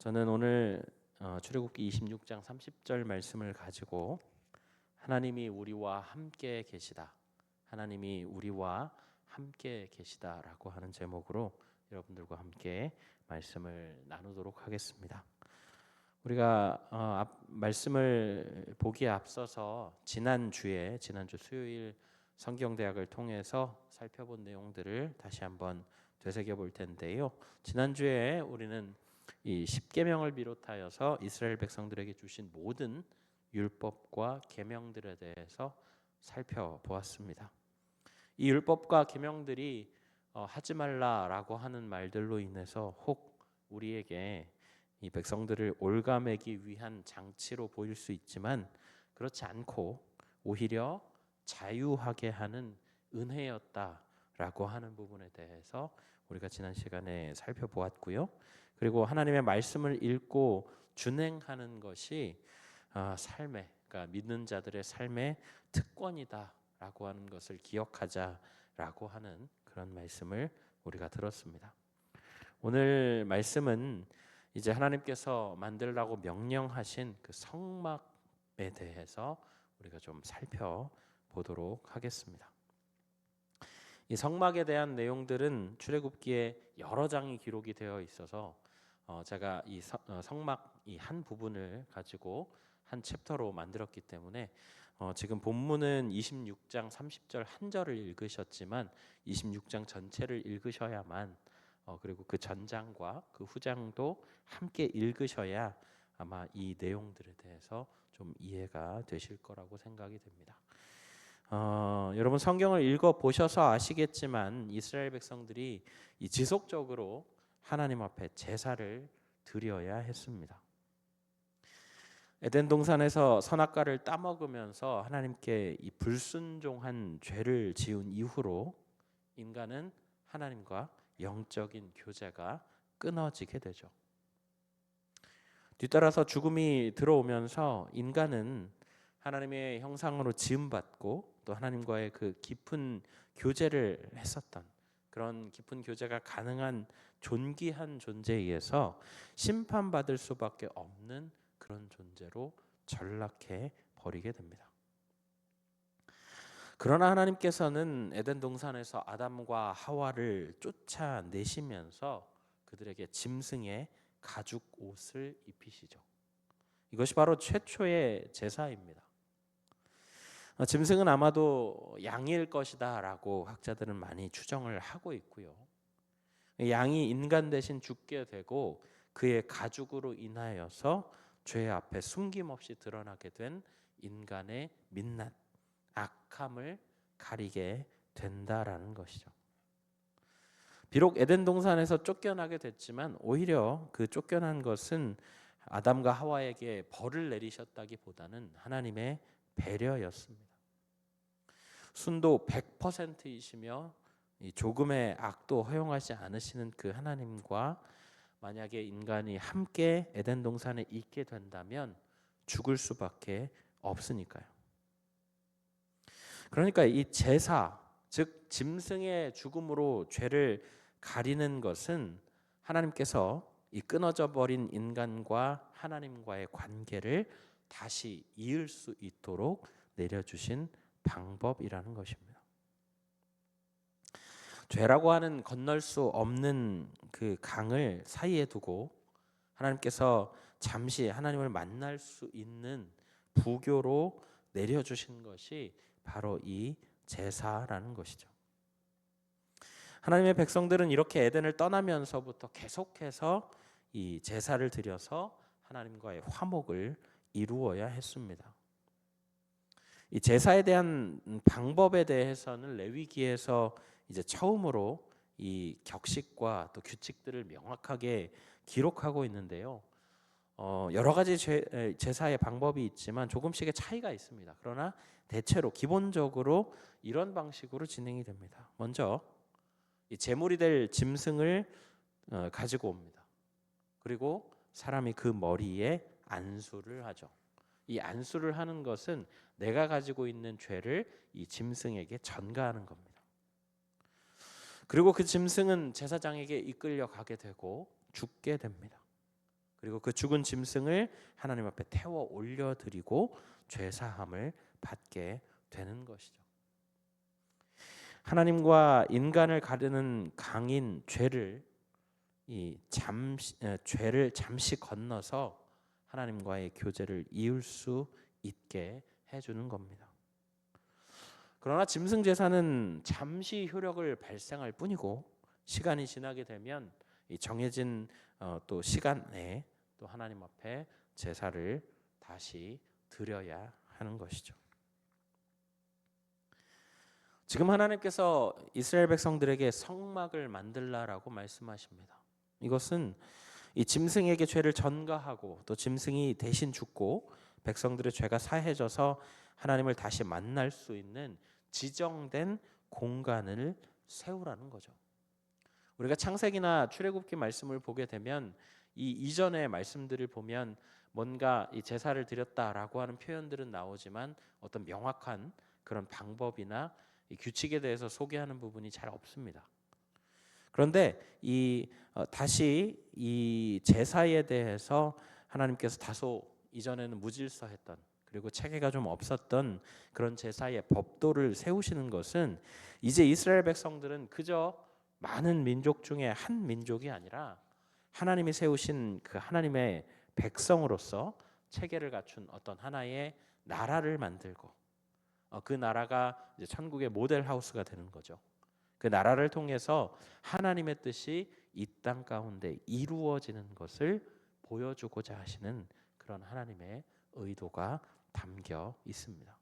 저는 오늘 출애굽기 26장 30절 말씀을 가지고 하나님이 우리와 함께 계시다. 하나님이 우리와 함께 계시다라고 하는 제목으로 여러분들과 함께 말씀을 나누도록 하겠습니다. 우리가 말씀을 보기에 앞서서 지난주 수요일 성경대학을 통해서 살펴본 내용들을 다시 한번 되새겨 볼 텐데요. 지난주에 우리는 이 십계명을 비롯하여서 이스라엘 백성들에게 주신 모든 율법과 계명들에 대해서 살펴보았습니다. 이 율법과 계명들이 하지 말라라고 하는 말들로 인해서 혹 우리에게 이 백성들을 올가매기 위한 장치로 보일 수 있지만 그렇지 않고 오히려 자유하게 하는 은혜였다라고 하는 부분에 대해서 우리가 지난 시간에 살펴보았고요. 그리고 하나님의 말씀을 읽고 준행하는 것이 그러니까 믿는 자들의 삶의 특권이다라고 하는 것을 기억하자라고 하는 그런 말씀을 우리가 들었습니다. 오늘 말씀은 이제 하나님께서 만들라고 명령하신 그 성막에 대해서 우리가 좀 살펴보도록 하겠습니다. 이 성막에 대한 내용들은 출애굽기에 여러 장이 기록이 되어 있어서 제가 이 성막 이 한 부분을 가지고 한 챕터로 만들었기 때문에 지금 본문은 26장 30절 한 절을 읽으셨지만 26장 전체를 읽으셔야만 그리고 그 전장과 그 후장도 함께 읽으셔야 아마 이 내용들에 대해서 좀 이해가 되실 거라고 생각이 됩니다. 여러분 성경을 읽어 보셔서 아시겠지만 이스라엘 백성들이 이 지속적으로 하나님 앞에 제사를 드려야 했습니다. 에덴 동산에서 선악과를 따먹으면서 하나님께 이 불순종한 죄를 지은 이후로 인간은 하나님과 영적인 교제가 끊어지게 되죠. 뒤따라서 죽음이 들어오면서 인간은 하나님의 형상으로 지음받고 또 하나님과의 그 깊은 교제를 했었던 그런 깊은 교제가 가능한 존귀한 존재에 의해서 심판받을 수밖에 없는 그런 존재로 전락해 버리게 됩니다. 그러나 하나님께서는 에덴 동산에서 아담과 하와를 쫓아내시면서 그들에게 짐승의 가죽 옷을 입히시죠. 이것이 바로 최초의 제사입니다. 짐승은 아마도 양일 것이다라고 학자들은 많이 추정을 하고 있고요. 양이 인간 대신 죽게 되고 그의 가죽으로 인하여서 죄 앞에 숨김없이 드러나게 된 인간의 민낯, 악함을 가리게 된다라는 것이죠. 비록 에덴 동산에서 쫓겨나게 됐지만 오히려 그 쫓겨난 것은 아담과 하와에게 벌을 내리셨다기보다는 하나님의 배려였습니다. 순도 100%이시며 조금의 악도 허용하지 않으시는 그 하나님과 만약에 인간이 함께 에덴 동산에 있게 된다면 죽을 수밖에 없으니까요. 그러니까 이 제사, 즉 짐승의 죽음으로 죄를 가리는 것은 하나님께서 이 끊어져 버린 인간과 하나님과의 관계를 다시 이을 수 있도록 내려주신 방법이라는 것입니다. 죄라고 하는 건널 수 없는 그 강을 사이에 두고 하나님께서 잠시 하나님을 만날 수 있는 부교로 내려주신 것이 바로 이 제사라는 것이죠. 하나님의 백성들은 이렇게 에덴을 떠나면서부터 계속해서 이 제사를 드려서 하나님과의 화목을 이루어야 했습니다. 이 제사에 대한 방법에 대해서는 레위기에서 이제 처음으로 이 격식과 또 규칙들을 명확하게 기록하고 있는데요. 여러 가지 제사의 방법이 있지만 조금씩의 차이가 있습니다. 그러나 대체로 기본적으로 이런 방식으로 진행이 됩니다. 먼저 이 제물이 될 짐승을 가지고 옵니다. 그리고 사람이 그 머리에 안수를 하죠. 이 안수를 하는 것은 내가 가지고 있는 죄를 이 짐승에게 전가하는 겁니다. 그리고 그 짐승은 제사장에게 이끌려 가게 되고 죽게 됩니다. 그리고 그 죽은 짐승을 하나님 앞에 태워 올려드리고 죄사함을 받게 되는 것이죠. 하나님과 인간을 가르는 강인 죄를 죄를 잠시 건너서 하나님과의 교제를 이을 수 있게 해주는 겁니다. 그러나 짐승 제사는 잠시 효력을 발생할 뿐이고 시간이 지나게 되면 이 정해진 또 시간에 또 하나님 앞에 제사를 다시 드려야 하는 것이죠. 지금 하나님께서 이스라엘 백성들에게 성막을 만들라라고 말씀하십니다. 이것은 이 짐승에게 죄를 전가하고 또 짐승이 대신 죽고 백성들의 죄가 사해져서 하나님을 다시 만날 수 있는 지정된 공간을 세우라는 거죠. 우리가 창세기나 출애굽기 말씀을 보게 되면 이 이전의 말씀들을 보면 뭔가 이 제사를 드렸다라고 하는 표현들은 나오지만 어떤 명확한 그런 방법이나 이 규칙에 대해서 소개하는 부분이 잘 없습니다. 그런데 다시 이 제사에 대해서 하나님께서 다소 이전에는 무질서했던 그리고 체계가 좀 없었던 그런 제사의 법도를 세우시는 것은 이제 이스라엘 백성들은 그저 많은 민족 중에 한 민족이 아니라 하나님이 세우신 그 하나님의 백성으로서 체계를 갖춘 어떤 하나의 나라를 만들고 그 나라가 이제 천국의 모델 하우스가 되는 거죠. 그 나라를 통해서 하나님의 뜻이 이 땅 가운데 이루어지는 것을 보여주고자 하시는 그런 하나님의 의도가 담겨 있습니다.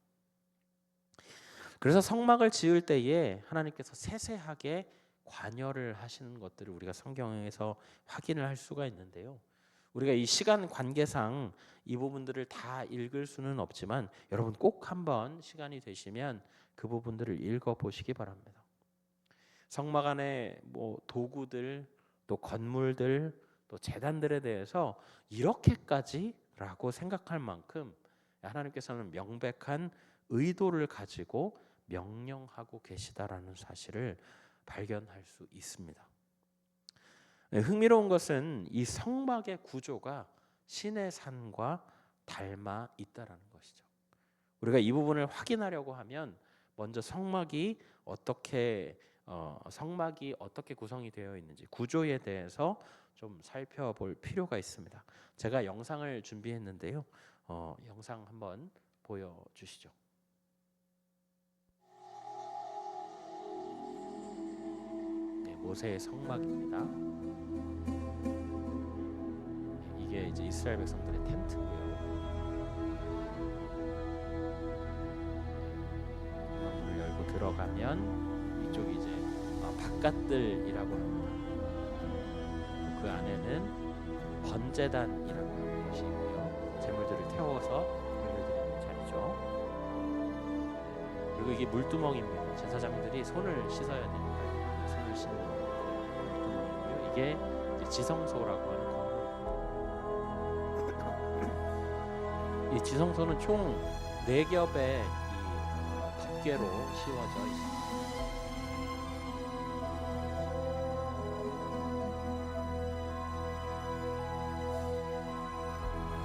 그래서 성막을 지을 때에 하나님께서 세세하게 관여를 하시는 것들을 우리가 성경에서 확인을 할 수가 있는데요. 우리가 이 시간 관계상 이 부분들을 다 읽을 수는 없지만 여러분 꼭 한번 시간이 되시면 그 부분들을 읽어 보시기 바랍니다. 성막 안에 도구들, 또 건물들, 또 제단들에 대해서 이렇게까지라고 생각할 만큼 하나님께서는 명백한 의도를 가지고 명령하고 계시다라는 사실을 발견할 수 있습니다. 흥미로운 것은 이 성막의 구조가 신의 산과 닮아 있다라는 것이죠. 우리가 이 부분을 확인하려고 하면 먼저 성막이 어떻게 구성이 되어 있는지 구조에 대해서 좀 살펴볼 필요가 있습니다. 제가 영상을 준비했는데요. 영상 한번 보여주시죠. 네, 모세의 성막입니다. 네, 이게 이제 이스라엘 백성들의 텐트고요. 문을 열고 들어가면 이쪽이 이제 바깥들이라고 합니다. 그 안에는 번제단이라고 하는 것이 있고요. 제물들을 태워서 올려드리는 자리죠. 그리고 이게 물두멍입니다. 제사장들이 손을 씻어야 되니까 손을 씻는 물두멍이고요. 이게 이제 지성소라고 하는 건물입니다. 이 지성소는 총 4겹의 이 덮개로 씌워져 있습니다.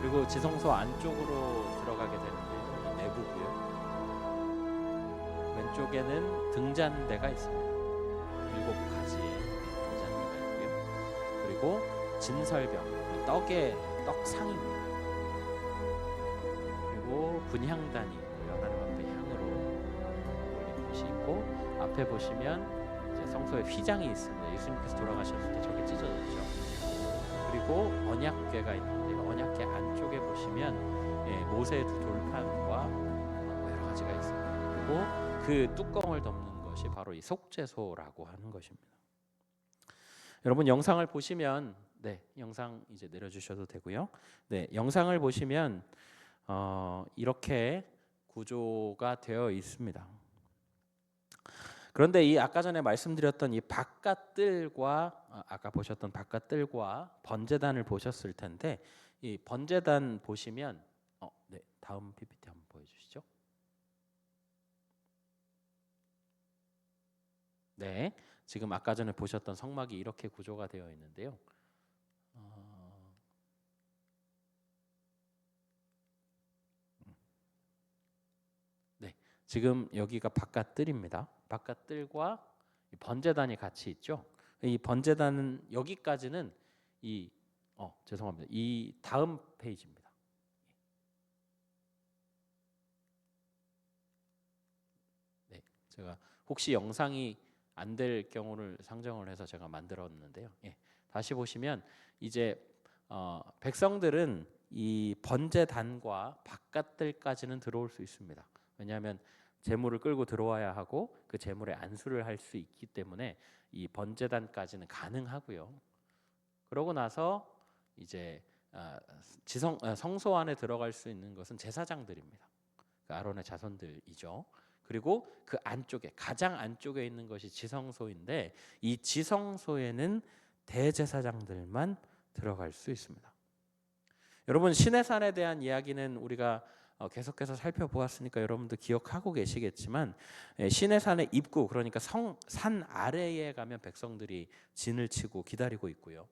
그리고 지성소 안쪽으로 들어가게 되는데요. 내부고요. 왼쪽에는 등잔대가 있습니다. 7가지의 등잔대가 있고요. 그리고 진설병, 떡상입니다. 그리고 분향단이 있고요. 하나님 앞에 향으로 올리는 곳이 있고 앞에 보시면 이제 성소에 휘장이 있습니다. 예수님께서 돌아가셨을 때 저게 찢어졌죠. 그리고 언약궤가 있는데 언약궤 안쪽에 보시면 모세의 2 돌판과 여러 가지가 있습니다. 그리고 그 뚜껑을 덮는 것이 바로 이 속죄소라고 하는 것입니다. 여러분 영상을 보시면 영상 이제 내려주셔도 되고요. 영상을 보시면 이렇게 구조가 되어 있습니다. 그런데 이 아까 전에 말씀드렸던 이 바깥들과 아까 보셨던 바깥들과 번제단을 보셨을 텐데 이 번제단 보시면 다음 PPT 한번 보여주시죠. 네, 지금 아까 전에 보셨던 성막이 이렇게 구조가 되어 있는데요. 지금 여기가 바깥뜰입니다. 바깥뜰과 번제단이 같이 있죠. 이 번제단은 여기까지는 죄송합니다. 이 다음 페이지입니다. 네, 제가 혹시 영상이 안 될 경우를 상정을 해서 제가 만들었는데요. 다시 보시면 이제 백성들은 이 번제단과 바깥뜰까지는 들어올 수 있습니다. 왜냐하면 제물을 끌고 들어와야 하고 그 제물에 안수를 할 수 있기 때문에 이 번제단까지는 가능하고요. 그러고 나서 이제 성소 안에 들어갈 수 있는 것은 제사장들입니다. 그 아론의 자손들이죠. 그리고 그 안쪽에 가장 안쪽에 있는 것이 지성소인데 이 지성소에는 대제사장들만 들어갈 수 있습니다. 여러분 시내산에 대한 이야기는 우리가 계속해서 살펴보았으니까 여러분도 기억하고 계시겠지만 시내산의 입구 그러니까 산 아래에 가면 백성들이 진을 치고 기다리고 있고요.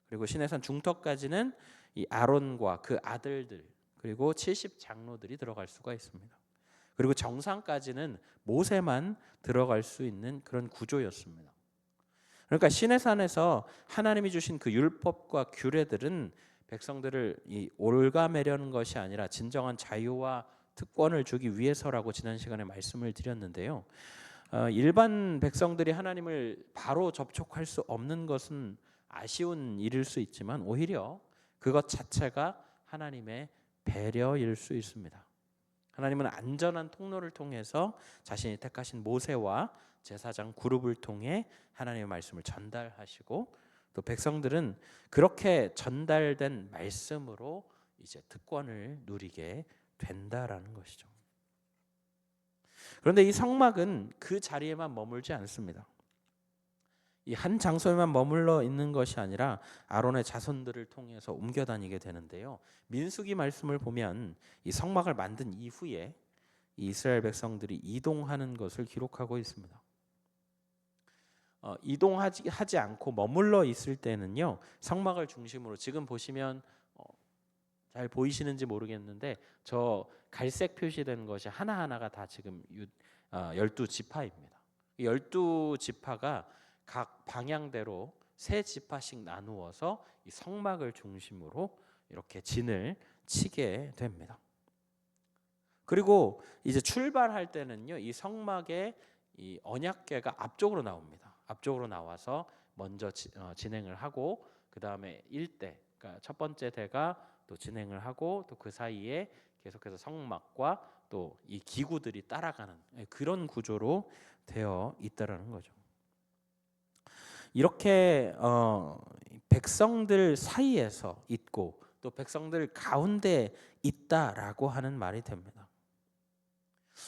그리고 시내산 중턱까지는 이 아론과 그 아들들 그리고 70 장로들이 들어갈 수가 있습니다. 그리고 정상까지는 모세만 들어갈 수 있는 그런 구조였습니다. 그러니까 시내산에서 하나님이 주신 그 율법과 규례들은 백성들을 올가매려는 것이 아니라 진정한 자유와 특권을 주기 위해서라고 지난 시간에 말씀을 드렸는데요. 일반 백성들이 하나님을 바로 접촉할 수 없는 것은 아쉬운 일일 수 있지만 오히려 그것 자체가 하나님의 배려일 수 있습니다. 하나님은 안전한 통로를 통해서 자신이 택하신 모세와 제사장 그룹을 통해 하나님의 말씀을 전달하시고 또 백성들은 그렇게 전달된 말씀으로 이제 특권을 누리게 된다라는 것이죠. 그런데 이 성막은 그 자리에만 머물지 않습니다. 이 한 장소에만 머물러 있는 것이 아니라 아론의 자손들을 통해서 옮겨 다니게 되는데요. 민수기 말씀을 보면 이 성막을 만든 이후에 이스라엘 백성들이 이동하는 것을 기록하고 있습니다. 이동하지 않고 머물러 있을 때는요. 성막을 중심으로 지금 보시면 잘 보이시는지 모르겠는데 저 갈색 표시된 것이 하나하나가 다 지금 12지파입니다. 12지파가 각 방향대로 3지파씩 나누어서 이 성막을 중심으로 이렇게 진을 치게 됩니다. 그리고 이제 출발할 때는요, 이 성막의 이 언약궤가 앞쪽으로 나옵니다. 앞쪽으로 나와서 먼저 진행을 하고 그 다음에 1대, 그러니까 첫 번째 대가 또 진행을 하고 또 그 사이에 계속해서 성막과 또 이 기구들이 따라가는 그런 구조로 되어 있다라는 거죠. 이렇게 백성들 사이에서 있고 또 백성들 가운데 있다라고 하는 말이 됩니다.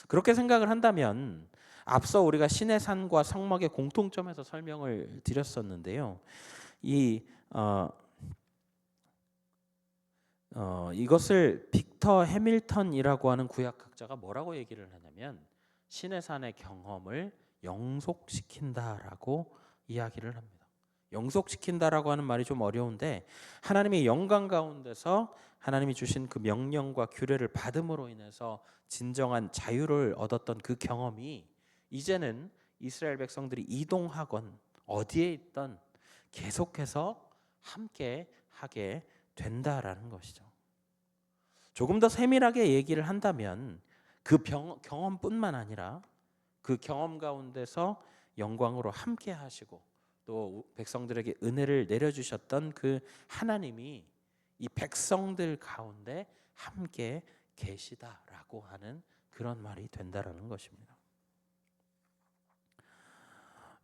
그렇게 생각을 한다면 앞서 우리가 시내산과 성막의 공통점에서 설명을 드렸었는데요. 이것을 빅터 해밀턴이라고 하는 구약학자가 뭐라고 얘기를 하냐면 시내산의 경험을 영속시킨다라고 이야기를 합니다. 영속시킨다라고 하는 말이 좀 어려운데 하나님의 영광 가운데서 하나님이 주신 그 명령과 규례를 받음으로 인해서 진정한 자유를 얻었던 그 경험이 이제는 이스라엘 백성들이 이동하건 어디에 있던 계속해서 함께 하게 된다라는 것이죠. 조금 더 세밀하게 얘기를 한다면 그 경험뿐만 아니라 그 경험 가운데서 영광으로 함께 하시고 또 백성들에게 은혜를 내려주셨던 그 하나님이 이 백성들 가운데 함께 계시다라고 하는 그런 말이 된다라는 것입니다.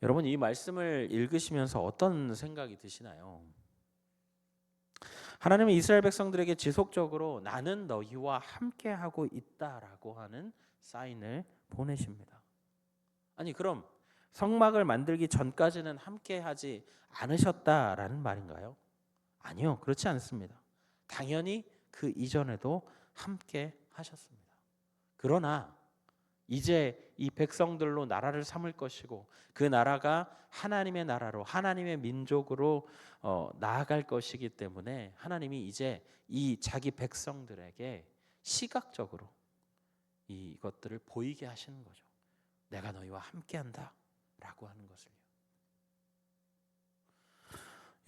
여러분 이 말씀을 읽으시면서 어떤 생각이 드시나요? 하나님은 이스라엘 백성들에게 지속적으로 나는 너희와 함께하고 있다라고 하는 사인을 보내십니다. 아니 그럼 성막을 만들기 전까지는 함께하지 않으셨다라는 말인가요? 아니요, 그렇지 않습니다. 당연히 그 이전에도 함께 하셨습니다. 그러나 이제 이 백성들로 나라를 삼을 것이고 그 나라가 하나님의 나라로 하나님의 민족으로 나아갈 것이기 때문에 하나님이 이제 이 자기 백성들에게 시각적으로 이것들을 보이게 하시는 거죠. 내가 너희와 함께한다 라고 하는 것을요.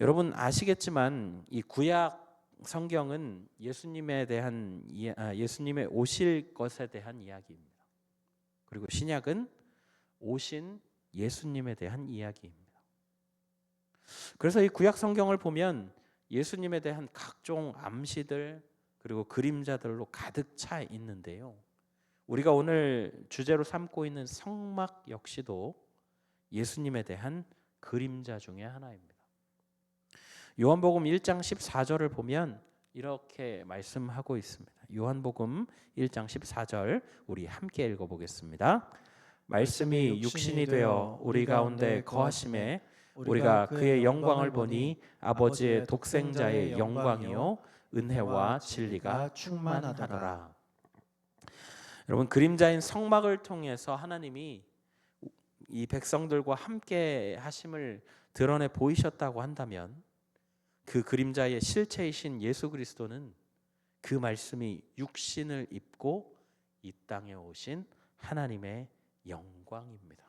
여러분 아시겠지만 이 구약 성경은 예수님에 대한 예수님의 오실 것에 대한 이야기입니다. 그리고 신약은 오신 예수님에 대한 이야기입니다. 그래서 이 구약 성경을 보면 예수님에 대한 각종 암시들 그리고 그림자들로 가득 차 있는데요. 우리가 오늘 주제로 삼고 있는 성막 역시도 예수님에 대한 그림자 중에 하나입니다. 요한복음 1장 14절을 보면 이렇게 말씀하고 있습니다. 요한복음 1장 14절 우리 함께 읽어보겠습니다. 말씀이 육신이 되어 우리 가운데 거하심에 우리가 그의 영광을 보니 아버지의 독생자의 영광이요 은혜와 진리가 충만하더라. 여러분 그림자인 성막을 통해서 하나님이 이 백성들과 함께 하심을 드러내 보이셨다고 한다면 그 그림자의 실체이신 예수 그리스도는 그 말씀이 육신을 입고 이 땅에 오신 하나님의 영광입니다.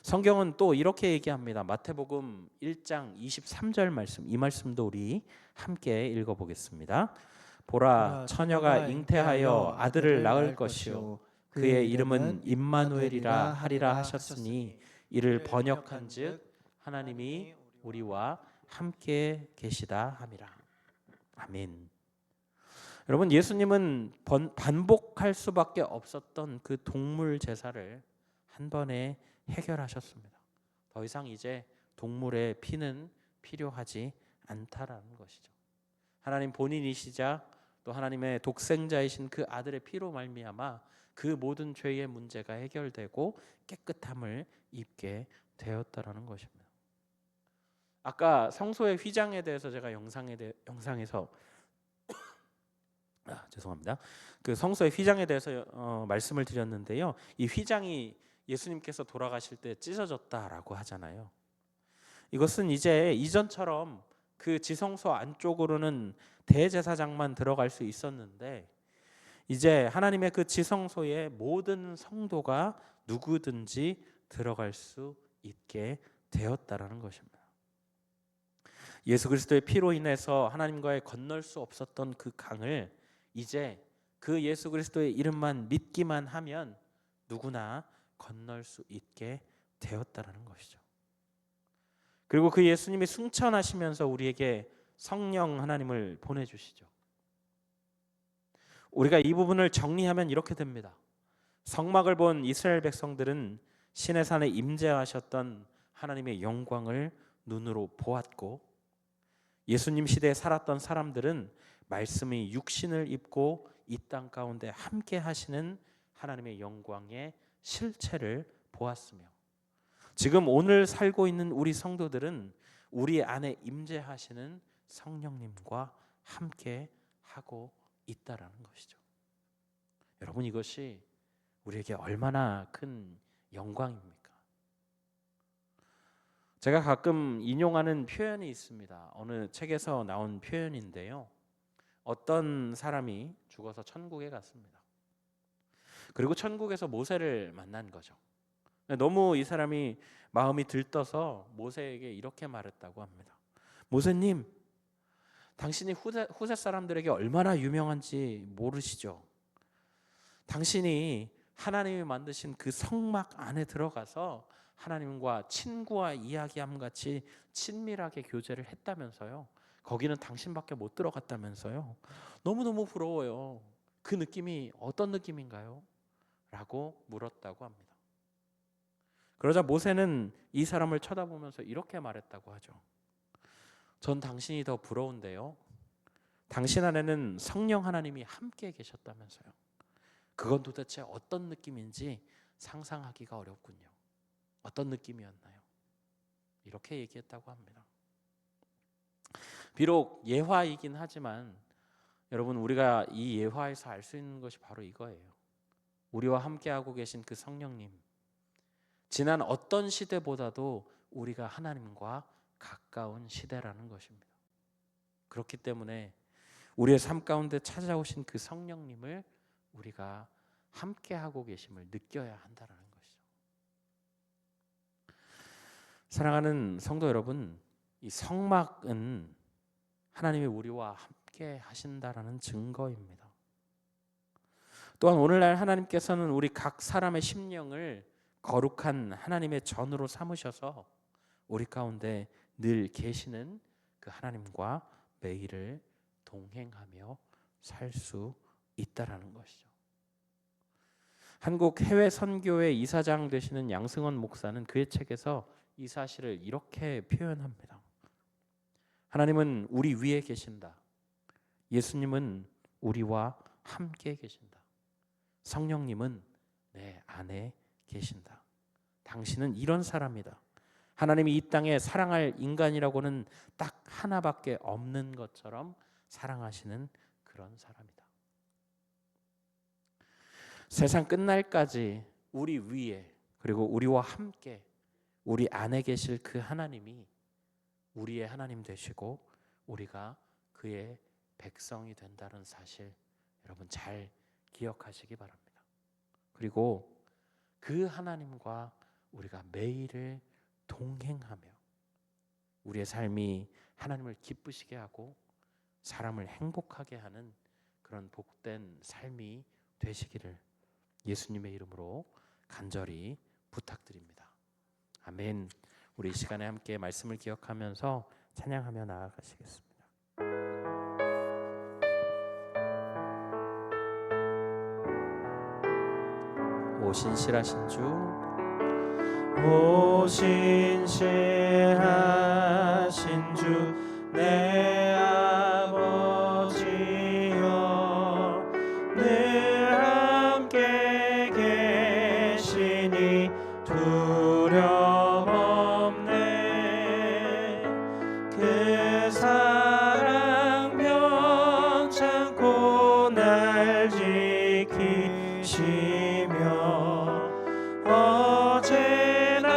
성경은 또 이렇게 얘기합니다. 마태복음 1장 23절 말씀, 이 말씀도 우리 함께 읽어보겠습니다. 보라 처녀가 잉태하여 아들을 낳을 것이요 그의 이름은 임마누엘이라 하리라 하셨으니 이를 번역한즉 하나님이 우리와 함께 계시다 함이라. 아멘. 여러분 예수님은 반복할 수밖에 없었던 그 동물 제사를 한 번에 해결하셨습니다. 더 이상 이제 동물의 피는 필요하지 않다라는 것이죠. 하나님 본인이시자 또 하나님의 독생자이신 그 아들의 피로 말미암아 그 모든 죄의 문제가 해결되고 깨끗함을 입게 되었다라는 것입니다. 아까 성소의 휘장에 대해서 제가 영상에서 죄송합니다. 그 성소의 휘장에 대해서 말씀을 드렸는데요. 이 휘장이 예수님께서 돌아가실 때 찢어졌다라고 하잖아요. 이것은 이제 이전처럼 그 지성소 안쪽으로는 대제사장만 들어갈 수 있었는데 이제 하나님의 그 지성소에 모든 성도가 누구든지 들어갈 수 있게 되었다라는 것입니다. 예수 그리스도의 피로 인해서 하나님과의 건널 수 없었던 그 강을 이제 그 예수 그리스도의 이름만 믿기만 하면 누구나 건널 수 있게 되었다라는 것이죠. 그리고 그 예수님이 승천하시면서 우리에게 성령 하나님을 보내주시죠. 우리가 이 부분을 정리하면 이렇게 됩니다. 성막을 본 이스라엘 백성들은 신의 산에 임재하셨던 하나님의 영광을 눈으로 보았고 예수님 시대에 살았던 사람들은 말씀이 육신을 입고 이 땅 가운데 함께 하시는 하나님의 영광의 실체를 보았으며 지금 오늘 살고 있는 우리 성도들은 우리 안에 임재하시는 성령님과 함께 하고 있다라는 것이죠. 여러분 이것이 우리에게 얼마나 큰 영광입니까? 제가 가끔 인용하는 표현이 있습니다. 어느 책에서 나온 표현인데요. 어떤 사람이 죽어서 천국에 갔습니다. 그리고 천국에서 모세를 만난 거죠. 너무 이 사람이 마음이 들떠서 모세에게 이렇게 말했다고 합니다. 모세님, 당신이 후세 사람들에게 얼마나 유명한지 모르시죠? 당신이 하나님이 만드신 그 성막 안에 들어가서 하나님과 친구와 이야기함 같이 친밀하게 교제를 했다면서요. 거기는 당신밖에 못 들어갔다면서요. 너무너무 부러워요. 그 느낌이 어떤 느낌인가요? 라고 물었다고 합니다. 그러자 모세는 이 사람을 쳐다보면서 이렇게 말했다고 하죠. 전 당신이 더 부러운데요. 당신 안에는 성령 하나님이 함께 계셨다면서요. 그건 도대체 어떤 느낌인지 상상하기가 어렵군요. 어떤 느낌이었나요? 이렇게 얘기했다고 합니다. 비록 예화이긴 하지만 여러분 우리가 이 예화에서 알 수 있는 것이 바로 이거예요. 우리와 함께하고 계신 그 성령님, 지난 어떤 시대보다도 우리가 하나님과 가까운 시대라는 것입니다. 그렇기 때문에 우리의 삶 가운데 찾아오신 그 성령님을 우리가 함께 하고 계심을 느껴야 한다라는 것이죠. 사랑하는 성도 여러분, 이 성막은 하나님이 우리와 함께 하신다라는 증거입니다. 또한 오늘날 하나님께서는 우리 각 사람의 심령을 거룩한 하나님의 전으로 삼으셔서 우리 가운데 늘 계시는 그 하나님과 매일을 동행하며 살 수 있다라는 것이죠. 한국 해외 선교회 이사장 되시는 양승원 목사는 그의 책에서 이 사실을 이렇게 표현합니다. 하나님은 우리 위에 계신다. 예수님은 우리와 함께 계신다. 성령님은 내 안에 계신다. 당신은 이런 사람이다. 하나님이 이 땅에 사랑할 인간이라고는 딱 하나밖에 없는 것처럼 사랑하시는 그런 사람이다. 세상 끝날까지 우리 위에 그리고 우리와 함께 우리 안에 계실 그 하나님이 우리의 하나님 되시고 우리가 그의 백성이 된다는 사실 여러분 잘 기억하시기 바랍니다. 그리고 그 하나님과 우리가 매일을 동행하며 우리의 삶이 하나님을 기쁘시게 하고 사람을 행복하게 하는 그런 복된 삶이 되시기를 예수님의 이름으로 간절히 부탁드립니다. 아멘. 우리 이 시간에 함께 말씀을 기억하면서 찬양하며 나아가시겠습니다. 오 신실하신 주, 오 신실하신 주 내 아버지여 늘 함께 계시니 두려움 없네. 그 사랑 변찮고 날 지키시며 어제나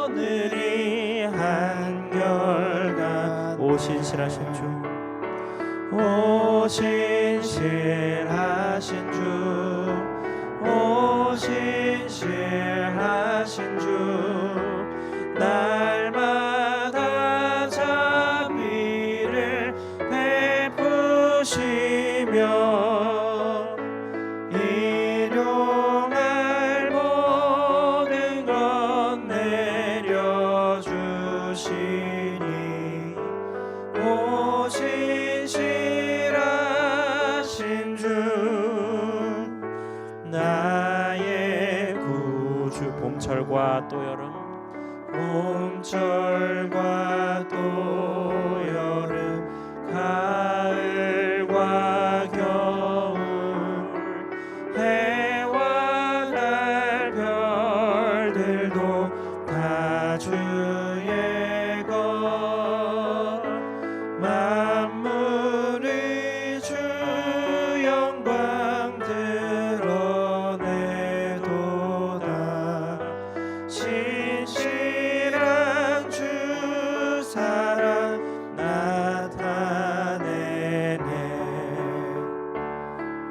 오늘이 한결같 오 신실하신 주, 오 신실하신 주, 오 신실하신 주 날마다 자비를 베푸시며 일용할 모든 것 내려주시니 오 신실하신 주 나의 구주. 봄철과 또 여름, 봄철과 또 여름, 가을과 겨울, 해와 달 별들도 다 주의 것. 만물이 주 영광 드러내도다. 신실한 주 사랑 나타내네.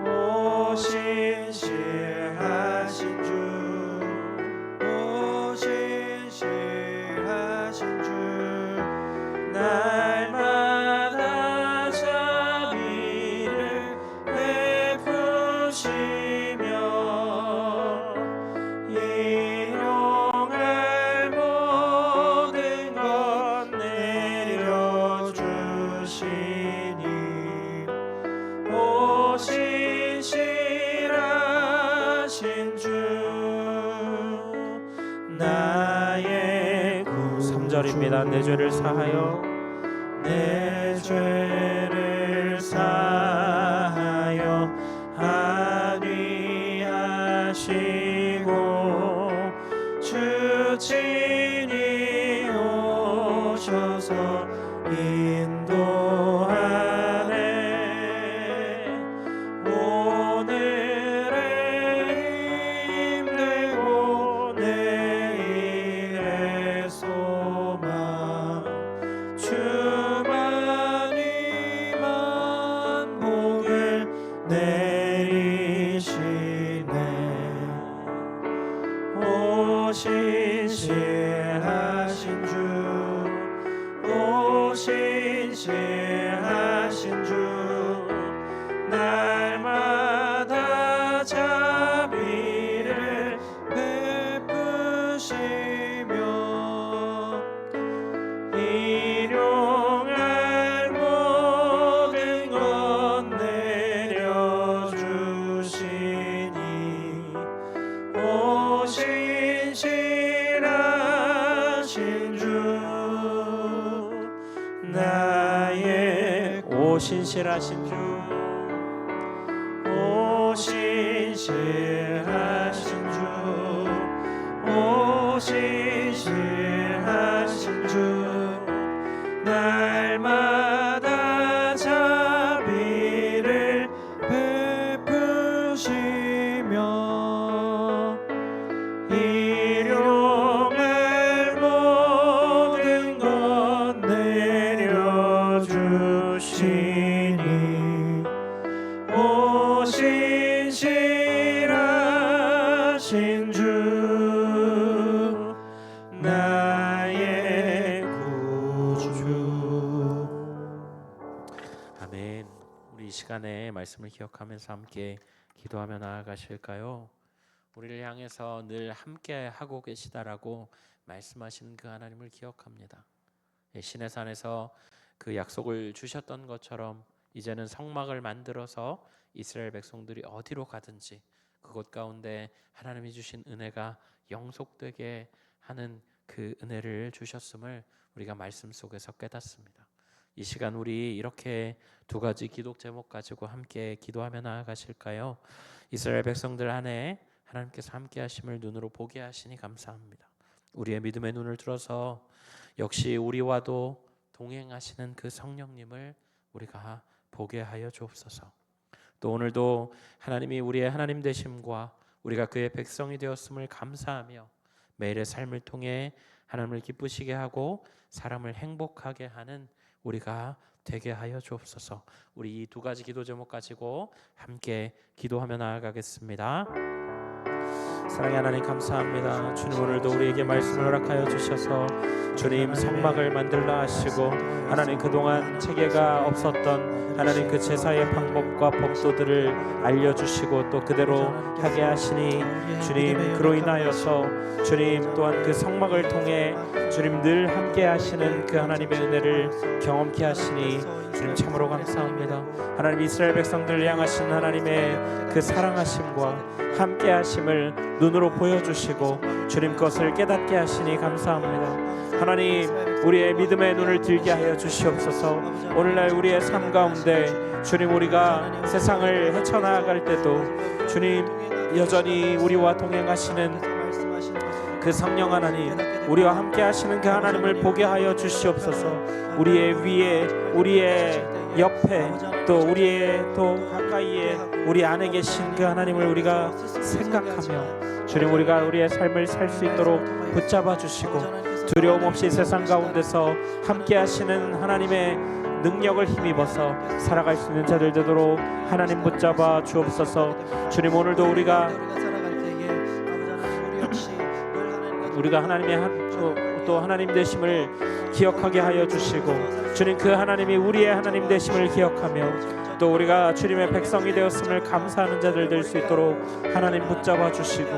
오 신실하신 주, 오 신실하신 주 날마다 자비를 베푸시며 일용할 모든 것 내려주시니 오 신실하신 주 나의 구주. 3절입니다. 내 죄를 사하여 내 죄를 사하여 합의하시고 주 친히 오셔서 인도하네. 오늘의 힘들고 내일의 소망 주만 오 신실하신 주, 오 신실하신 주, 오 신실하신 주, 날마다 자비를 베푸시며 일용할 모든 것 내려주시니 오 신실하신 주 나의 구주. 아멘. 우리 이 시간에 말씀을 기억하면서 함께 기도하며 나아가실까요? 우리를 향해서 늘 함께 하고 계시다라고 말씀하시는 그 하나님을 기억합니다. 신의 산에서 그 약속을 주셨던 것처럼 이제는 성막을 만들어서 이스라엘 백성들이 어디로 가든지 그곳 가운데 하나님이 주신 은혜가 영속되게 하는 그 은혜를 주셨음을 우리가 말씀 속에서 깨닫습니다. 이 시간 우리 이렇게 두 가지 기도 제목 가지고 함께 기도하며 나아가실까요? 이스라엘 백성들 안에 하나님께서 함께 하심을 눈으로 보게 하시니 감사합니다. 우리의 믿음의 눈을 들어서 역시 우리와도 동행하시는 그 성령님을 우리가 보게 하여 주옵소서. 또 오늘도 하나님이 우리의 하나님 되심과 우리가 그의 백성이 되었음을 감사하며 매일의 삶을 통해 하나님을 기쁘시게 하고 사람을 행복하게 하는 우리가 되게 하여 주옵소서. 우리 이 두 가지 기도 제목 가지고 함께 기도하며 나아가겠습니다. 사랑의 하나님 감사합니다. 주님 오늘도 우리에게 말씀을 허락하여 주셔서 주님 성막을 만들라 하시고 하나님 그동안 체계가 없었던 하나님 그 제사의 방법과 법도들을 알려주시고 또 그대로 하게 하시니 주님 그로 인하여서 주님 또한 그 성막을 통해 주님 늘 함께 하시는 그 하나님의 은혜를 경험케 하시니 주님 참으로 감사합니다. 하나님 이스라엘 백성들을 향하신 하나님의 그 사랑하심과 함께 하심을 눈으로 보여주시고 주님 것을 깨닫게 하시니 감사합니다. 하나님 우리의 믿음의 눈을 들게 하여 주시옵소서. 오늘날 우리의 삶 가운데 주님 우리가 세상을 헤쳐나갈 때도 주님 여전히 우리와 동행하시는 그 성령 하나님 우리와 함께 하시는 그 하나님을 보게 하여 주시옵소서. 우리의 위에 우리의 옆에 또 우리의 또 가까이에 우리 안에 계신 그 하나님을 우리가 생각하며 주님 우리가 우리의 삶을 살 수 있도록 붙잡아 주시고 두려움 없이 세상 가운데서 함께 하시는 하나님의 능력을 힘입어서 살아갈 수 있는 자들 되도록 하나님 붙잡아 주옵소서. 주님 오늘도 우리가 하나님의 또 하나님 되심을 기억하게 하여 주시고 주님 그 하나님이 우리의 하나님 되심을 기억하며 또 우리가 주님의 백성이 되었음을 감사하는 자들 될 수 있도록 하나님 붙잡아 주시고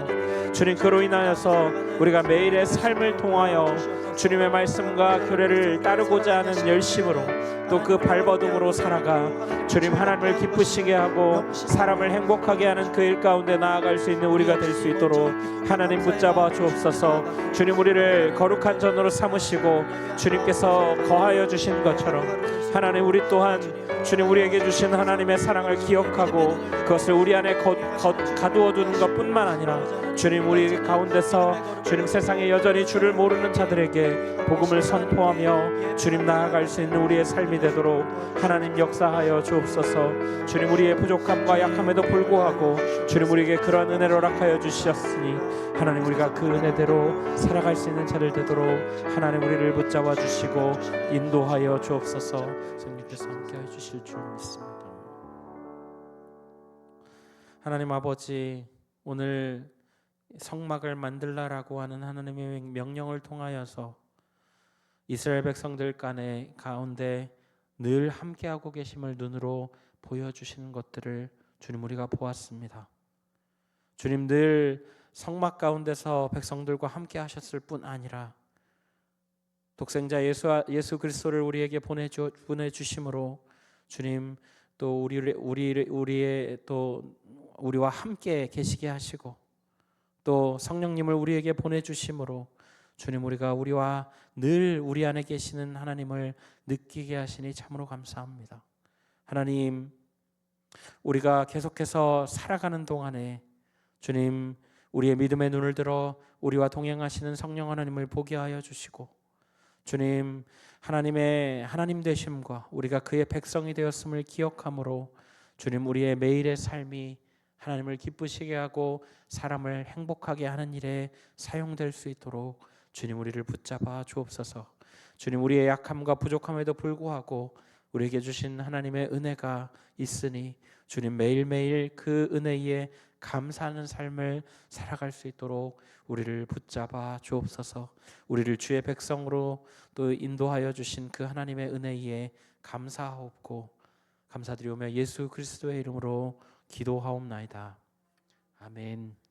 주님 그로 인하여서 우리가 매일의 삶을 통하여 주님의 말씀과 규례를 따르고자 하는 열심으로 또 그 발버둥으로 살아가 주님 하나님을 기쁘시게 하고 사람을 행복하게 하는 그 일 가운데 나아갈 수 있는 우리가 될 수 있도록 하나님 붙잡아 주옵소서. 주님 우리를 거룩한 전으로 삼으시고 주님께서 거하여 주신 것처럼 하나님 우리 또한 주님 우리에게 주신 하나님의 사랑을 기억하고 그것을 우리 안에 가두어 두는 것뿐만 아니라 주님 우리 가운데서 주님 세상에 여전히 주를 모르는 자들에게 복음을 선포하며 주님 나아갈 수 있는 우리의 삶이 되도록 하나님 역사하여 주옵소서. 주님 우리의 부족함과 약함에도 불구하고 주님 우리에게 그러한 은혜를 허락하여 주셨으니 하나님 우리가 그 은혜대로 살아갈 수 있는 자들 되도록 하나님 우리를 붙잡아 주시고 인도하여 주옵소서. 성령께서 함께해 주실 줄 믿습니다. 하나님 아버지 오늘 성막을 만들라라고 하는 하나님의 명령을 통하여서 이스라엘 백성들 가운데 늘 함께하고 계심을 눈으로 보여주시는 것들을 주님 우리가 보았습니다. 주님 늘 성막 가운데서 백성들과 함께 하셨을 뿐 아니라 독생자 예수 그리스도를 우리에게 보내주심으로 주님 또 우리의 또 우리와 함께 계시게 하시고 또 성령님을 우리에게 보내주심으로 주님 우리가 우리와 늘 우리 안에 계시는 하나님을 느끼게 하시니 참으로 감사합니다. 하나님, 우리가 계속해서 살아가는 동안에 주님, 우리의 믿음의 눈을 들어 우리와 동행하시는 성령 하나님을 보게 하여 주시고, 주님, 하나님의 하나님 되심과 우리가 그의 백성이 되었음을 기억함으로 주님, 우리의 매일의 삶이 하나님을 기쁘시게 하고 사람을 행복하게 하는 일에 사용될 수 있도록 주님, 우리를 붙잡아 주옵소서. 주님, 우리의 약함과 부족함에도 불구하고 우리에게 주신 하나님의 은혜가 있으니 주님, 매일매일 그 은혜에 감사하는 삶을 살아갈 수 있도록 우리를 붙잡아 주옵소서. 우리를 주의 백성으로 또 인도하여 주신 그 하나님의 은혜에 감사하옵고 감사드리오며 예수 그리스도의 이름으로 기도하옵나이다. 아멘.